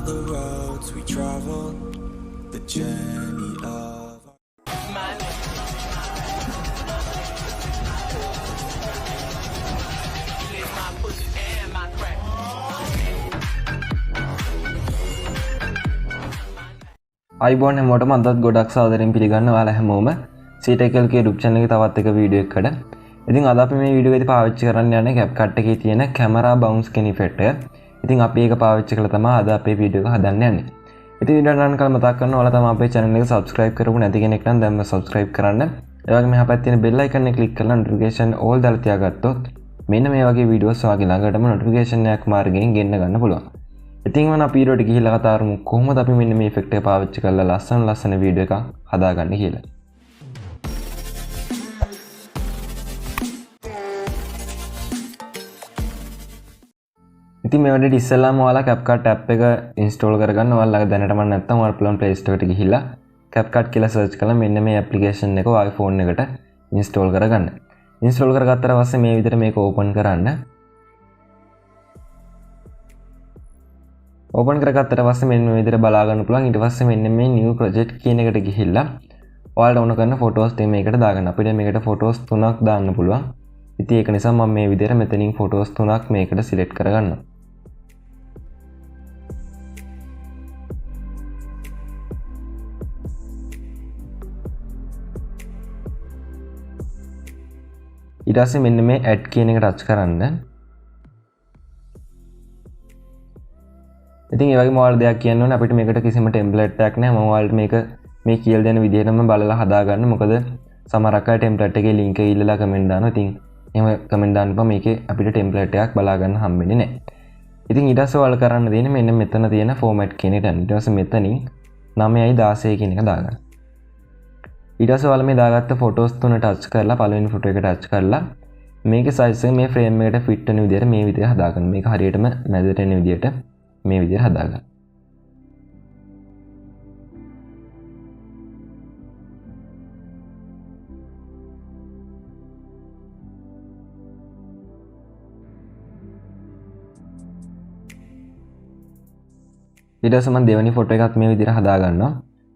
the roads we travel, the journey of අයිබෝන් හැමෝටම අදත් ගොඩක් සාදරයෙන් පිළිගන්න ඔයාලා හැමෝම CTKLගේ YouTube channel එකේ තවත් එක වීඩියෝ එකකට. ඉතින් අද අපි මේ වීඩියෝ එකේදී පාවිච්චි කරන්න යන්නේ Capcut එකේ තියෙන camera bounce කියන effect එක. ඉතින් අපි ඒක පාවිච්චි කරලා තමයි අද අපේ වීඩියෝ එක හදන්න යන්නේ. ඉතින් වීඩියෝ එක ගන්න කලින් මතක් කරනවා ඔයාලා තමයි අපේ channel එක subscribe කරපු නැති කෙනෙක් නම් දැන්ම subscribe කරන්න. ඒ වගේම මෙහා පැත්තේ තියෙන bell icon එක click කරලා notification all දාලා තියාගත්තොත් මෙන්න මේ වගේ වීඩියෝස් ඔයාගේ ළඟටම notification එකක් මාර්ගයෙන් ගෙන්න ගන්න පුළුවන්. ඉතින් මම අපි ඊට ගිහිල්ලා කතා කරමු කොහොමද අපි මෙන්න මේ effect එක පාවිච්චි කරලා ලස්සන වීඩියෝ එකක් හදාගන්නේ කියලා. ඉතින් මේ වැඩේට ඉස්සෙල්ලාම ඔයාලා Capcut app එක install කරගන්න. ඔයාලා දැනටම නැත්නම් ඔයාලා පුළුවන් Play Store එකට ගිහිල්ලා Capcut කියලා search කරලා මෙන්න මේ application එක ඔයාගේ phone එකට install කරගන්න. install කරගත්තට පස්සේ මේ විදිහට මේක open කරන්න. open කරගත්තට පස්සේ මෙන්න මේ විදිහට බලා ගන්න පුළුවන්. ඊට පස්සේ මෙන්න මේ new project කියන එකට ගිහිල්ලා ඔයාලා ඕන කරන photos ටික මේකට දාගන්න. අපිට මේකට photos 3ක් දාන්න පුළුවන්. ඉතින් ඒක නිසා මම මේ විදිහට මෙතනින් photos 3ක් මේකට select කරගන්නවා. ඊට පස්සේ මෙන්න මේ add කියන එක touch කරන්න. ඉතින් ඒ වගේම ඔයාලා දෙයක් කියන්න ඕනේ අපිට මේකට කිසිම ටෙම්ප්ලේට් එකක් නැහැ. මම ඔයාලට මේක මේ කියලා දෙන විදිහටම බලලා හදාගන්න. මොකද සමහරක් අය ටෙම්ප්ලේට් එකේ link එක ඉල්ලලා කමෙන්ට් දානවා. ඉතින් එහෙම කමෙන්ට් දාන්න එපා. මේකේ අපිට ටෙම්ප්ලේට් එකක් බලා ගන්න හම්බෙන්නේ නැහැ. ඉතින් ඊට පස්සේ ඔයාලා කරන්න තියෙන්නේ මෙන්න මෙතන තියෙන format කියන එකට යන්න. ඊට පස්සේ මෙතනින් 9යි 16 කියන එක දාගන්න. ඊට පස්සේ ඔයාලා මේ දාගත්ත photos තුන touch කරලා පළවෙනි photo එක touch කරලා මේකේ size එක මේ frame එකට fit වෙන විදිහට මේ විදිහට හදාගන්න. මේක හරියටම මැදට එන විදිහට මේ විදිහට හදාගන්න. ඊට පස්සේ මම දෙවෙනි ෆොටෝ එකත් මේ විදිහට හදාගන්නවා.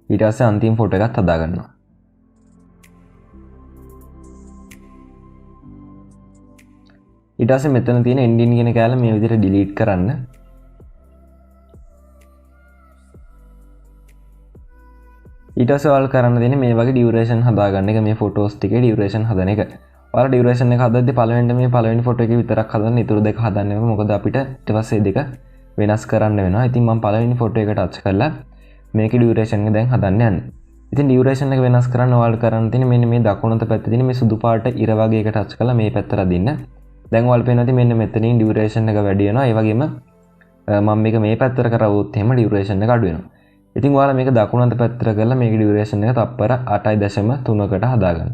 ඊට පස්සේ අන්තිම ෆොටෝ එකත් හදාගන්නවා. ඊට පස්සේ මෙතන තියෙන ending කියන කැල මේ විදිහට delete කරන්න. ඊට පස්සේ ඔයාලා කරන්න දෙන්නේ මේ වගේ duration හදාගන්න එක. මේ photos ටිකේ duration හදන එක. ඔයාලා duration එක හදද්දී පළවෙනි ෆොටෝ එකේ විතරක් හදන්න. ඊටු දෙක හදන්න එපා. මොකද අපිට ඊට පස්සේ දෙක වෙනස් කරන්න වෙනවා. ඉතින් මම පළවෙනි ෆොටෝ එක touch කරලා මේකේ duration එක දැන් හදන්න යන්නේ. ඉතින් duration එක වෙනස් කරන්න ඔයාලා කරන්න තියෙන්නේ මෙන්න මේ දකුණත පැත්තේ තියෙන මේ සුදු පාට ඉර වගේ එක touch කරලා මේ පැත්තට අදින්න. දැන් ඔයාලා පේනවා මෙන්න මෙතනින් duration එක වැඩි වෙනවා. ඒ වගේම මම මේක මේ පැත්තට කරවුවොත් එහෙම duration එක අඩු වෙනවා. ඉතින් ඔයාලා මේක දකුණත පැත්තට කරලා මේකේ duration එක තප්පර 8.3කට හදාගන්න.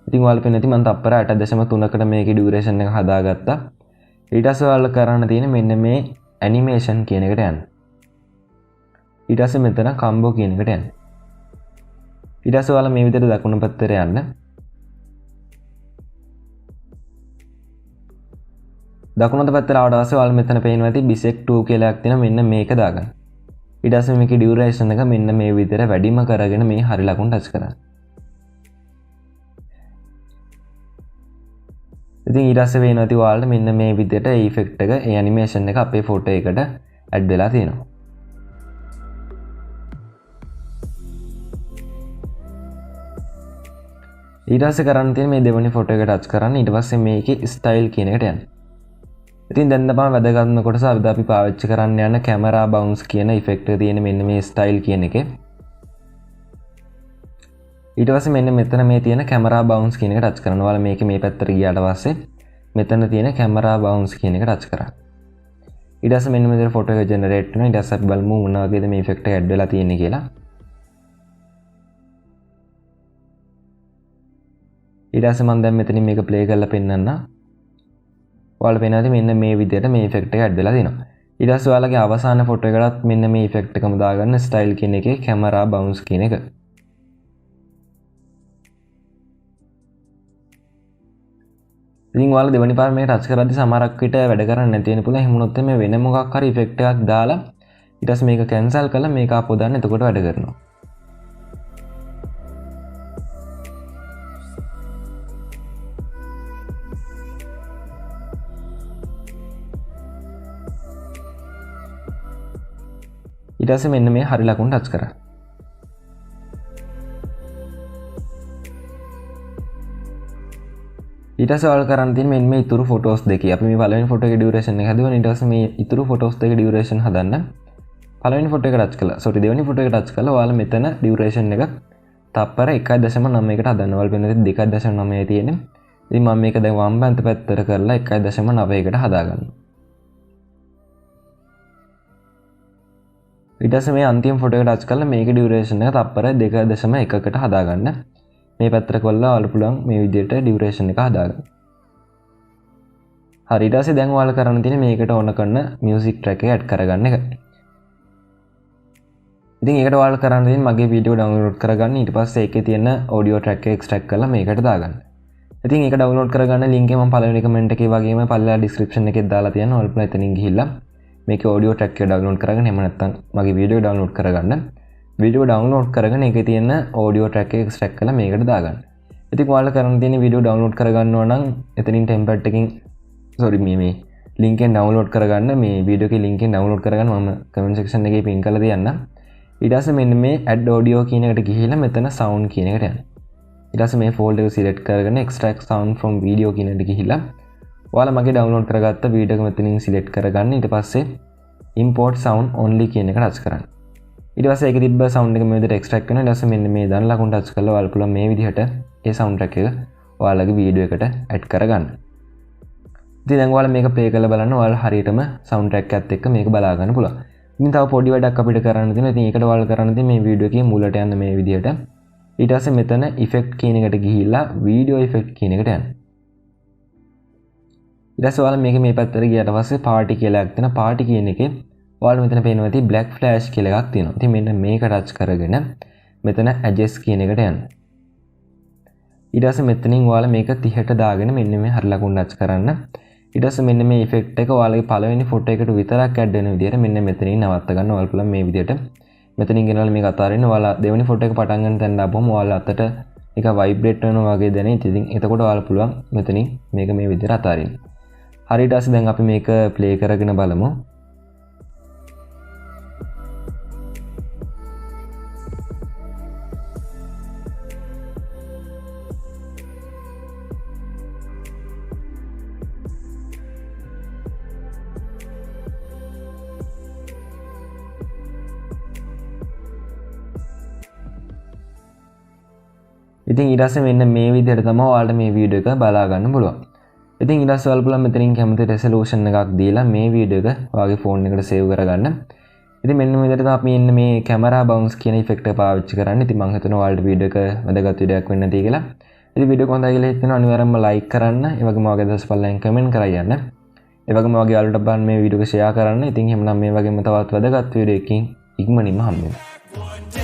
ඉතින් ඔයාලා පේන ඇති මම තප්පර 8.3කට මේකේ duration එක හදාගත්තා. ඊට පස්සේ ඔයාලා කරන්න තියෙන්නේ මෙන්න මේ animation කියන එකට යන්න. ඊට පස්සේ මෙතන combo කියන එකට යන්න. ඊට පස්සේ ඔයාලා මේ විදිහට දකුණු පැත්තට යන්න. දකුණු පැත්තට ආවට පස්සේ ඔයාලා මෙතන පේනවා ඇති bisect 2 කියලා එකක් තියෙනවා. මෙන්න මේක දාගන්න. ඊට පස්සේ මේකේ duration එක මෙන්න මේ විදිහට වැඩිම කරගෙන මේ හරි ලකුණු touch කරන්න. ඉතින් ඊට පස්සේ වෙනවා ඇති ඔයාලට මෙන්න මේ විදිහට ඒ effect එක ඒ animation එක අපේ photo එකට add වෙලා තියෙනවා. ඊට පස්සේ කරන්න තියෙන්නේ මේ දෙවෙනි photo එක touch කරන්න. ඊට පස්සේ මේකේ style කියන එකට යන්න. ඉතින් දැන් තමයි වැදගත්ම කොටස අපි පාවිච්චි කරන්න යන camera bounce කියන effect එක තියෙන මෙන්න මේ style කියන එකේ. ඊට පස්සේ මෙන්න මෙතන මේ තියෙන camera bounce කියන එක touch කරනවා. ඔයාලා මේකේ මේ පැත්තට ගියාට පස්සේ මෙතන තියෙන camera bounce කියන එක touch කරා. ඊට පස්සේ මෙන්න මෙතන photo එක generate වෙනවා. ඊට පස්සේ අපි බලමු මොන වගේද මේ effect එක add වෙලා තියෙන්නේ කියලා. ඊට පස්සේ මම දැන් මෙතනින් මේක play කරලා පෙන්නන්න. ඔයාලා පේනවා මෙන්න මේ විදිහට මේ effect එක add වෙලා තියෙනවා. ඊට පස්සේ ඔයාලගේ අවසාන photo එකටත් මෙන්න මේ effect එකම දාගන්න style කියන එකේ camera bounce කියන එක. ඉතින් ඔයාලා දෙවෙනි පාර මේක ටච් කරද්දි සමහරක් විට වැඩ කරන්නේ නැති වෙන පුළුවන්. එහෙම වුණොත් මේ වෙන මොකක් හරි ඉෆෙක්ට් එකක් දාලා ඊට පස්සේ මේක කැන්සල් කරලා මේක ආපහු දාන්න. එතකොට වැඩ කරනවා. ඊට පස්සේ මෙන්න මේ හරි ලකුණ ටච් කරා. ඊට පස්සේ ඔයාලා කරන්න තියෙන්නේ මෙන්න මේ ඉතුරු ෆොටෝස් දෙකේ. අපි මේ පළවෙනි ෆොටෝ එකේ ඩියුරේෂන් එක හදුවා. ඊට පස්සේ මේ ඉතුරු ෆොටෝස් දෙකේ ඩියුරේෂන් හදන්න. පළවෙනි ෆොටෝ එක ටච් කළා. සෝරි දෙවෙනි ෆොටෝ එක ටච් කළා. ඔයාලා මෙතන ඩියුරේෂන් එක තප්පර 1.9කට හදන්න. ඔයාලා වෙන 2.9 තියෙන්නේ. ඉතින් මම මේක දැන් වම් පැත්ත පැත්තට කරලා 1.9කට හදාගන්නවා. ඊට පස්සේ මේ අන්තිම ෆොටෝ එක ටච් කරලා මේකේ ඩියුරේෂන් එක තප්පර 2.1කට හදාගන්න. මේ පැත්තට කොල්ලා ඔයාලා පුළුවන් මේ විදිහට ඩියුරේෂන් එක හදාගන්න. හරි ඊට පස්සේ දැන් ඔයාලා කරන්න තියෙන්නේ මේකට ඕන කරන මියුසික් ට්‍රැක් එක ඇඩ් කරගන්න එක. ඉතින් ඒකට ඔයාලා කරන්න තියෙන්නේ මගේ වීඩියෝ ඩවුන්ලෝඩ් කරගන්න. ඊට පස්සේ ඒකේ තියෙන ඔඩියෝ ට්‍රැක් එක එක්ස්ට්‍රැක්ට් කරලා මේකට දාගන්න. ඉතින් ඒක ඩවුන්ලෝඩ් කරගන්න ලින්ක් එක මම පළවෙනි කමෙන්ට් එකේ වගේම පළලා ඩිස්ක්‍රිප්ෂන් එකේ දාලා තියෙනවා. ඔයාලා පුළුවන් එතනින් ගිහිල්ලා මේකේ ඔඩියෝ ට්‍රැක් එක ඩවුන්ලෝඩ් කරගන්න. එහෙම නැත්නම් මගේ වීඩියෝ ඩවුන්ලෝඩ් කරගන්න. වීඩියෝ ඩවුන්ලෝඩ් කරගෙන ඒකේ තියෙන ඔඩියෝ ට්‍රැක් එක එක්ස්ට්‍රැක්ට් කරලා මේකට දාගන්න. ඉතින් ඔයාලා කරන්න තියෙන්නේ වීඩියෝ ඩවුන්ලෝඩ් කරගන්නවා නම් එතනින් ටෙම්ප්ලේට් එකකින් සෝරි මේ ලින්ක් එකෙන් ඩවුන්ලෝඩ් කරගන්න. මේ වීඩියෝ එකේ ලින්ක් එකෙන් ඩවුන්ලෝඩ් කරගන්න මම කමෙන්ට් සෙක්ෂන් එකේ පින් කරලා තියන්නම්. ඊට පස්සේ මෙන්න මේ add audio කියන එකට ගිහිල්ලා මෙතන sound කියන එකට යන්න. ඊට පස්සේ මේ folder එක select කරගෙන extract sound from video කියන එකට ගිහිල්ලා ඔයාලා මගේ download කරගත්ත වීඩියෝ එක මෙතනින් select කරගන්න. ඊට පස්සේ import sound only කියන එක touch කරන්න. ඊට පස්සේ ඒකේ තිබ්බ sound එක මේ විදිහට extract කරනවා. ඊට පස්සේ මෙන්න මේ දන ලකුණ touch කරලා ඔයාලා පුළුවන් මේ විදිහට ඒ sound track එක ඔයාලගේ වීඩියෝ එකට add කරගන්න. ඉතින් දැන් ඔයාලා මේක play කරලා බලන්න. ඔයාලා හරියටම sound track එකත් එක්ක මේක බලා ගන්න පුළුවන්. ඉතින් තව පොඩි වැඩක් අපිට කරන්න තියෙනවා. ඉතින් ඒකට ඔයාලා කරන්න තියෙන්නේ මේ වීඩියෝ එකේ මුලට යන්න මේ විදිහට. ඊට පස්සේ මෙතන effect කියන එකට ගිහිල්ලා video effect කියන එකට යන්න. ඊට පස්සේ ඔයාලා මේක මේ පැත්තට ගියාට පස්සේ party කියලා එකක් තියෙනවා. party කියන එකේ ඔයාලා මෙතන පේනවා ඇති black flash කියලා එකක් තියෙනවා. ඉතින් මෙන්න මේක touch කරගෙන මෙතන adjust කියන එකට යන්න. ඊට පස්සේ මෙතනින් ඔයාලා මේක 30ට දාගෙන මෙන්න මේ හරි ලකුණ touch කරන්න. ඊට පස්සේ මෙන්න මේ effect එක ඔයාලගේ පළවෙනි ෆොටෝ එකට විතරක් add වෙන විදිහට මෙන්න මෙතනින් නවත්ත ගන්න. ඔයාලා පුළුවන් මේ විදිහට මෙතනින් ගෙනල්ලා මේක අතාරින්න. ඔයාලා දෙවෙනි ෆොටෝ එක පටන් ගන්න තැන දාපුවම ඔයාලා අතට එක vibrate වෙනවා වගේ දැනෙයි. ඉතින් එතකොට ඔයාලා පුළුවන් මෙතනින් මේක මේ විදිහට අතාරින්න. හරි ඊට පස්සේ දැන් අපි මේක play කරගෙන බලමු. ඉතින් ඊට පස්සේ මෙන්න මේ විදිහට තමයි ඔයාලට මේ වීඩියෝ එක බලා ගන්න පුළුවන්. ඉතින් ඊට පස්සේ ඔයාලා පුළුවන් මෙතනින් කැමති resolution එකක් දීලා මේ වීඩියෝ එක ඔයාගේ ෆෝන් එකට save කරගන්න. ඉතින් මෙන්න මේ විදිහට අපි මෙන්න මේ camera bounce කියන effect එක පාවිච්චි කරන්නේ. ඉතින් මම හිතනවා ඔයාලට වීඩියෝ එක වැදගත් වීඩියෝයක් වෙන්න ඇති කියලා. ඉතින් වීඩියෝ එක හොඳයි කියලා හිතනවා අනිවාර්යයෙන්ම like කරන්න. ඒ වගේම ඔයාගේ අදහස් පල්ලෙන් comment කරලා යන්න. ඒ වගේම ඔයාගේ යාළුවන්ට බලන්න මේ වීඩියෝ එක share කරන්න. ඉතින් එහෙනම් මේ වගේම තවත් වැදගත් වීඩියෝ එකකින් ඉක්මනින්ම හම්බ වෙනවා.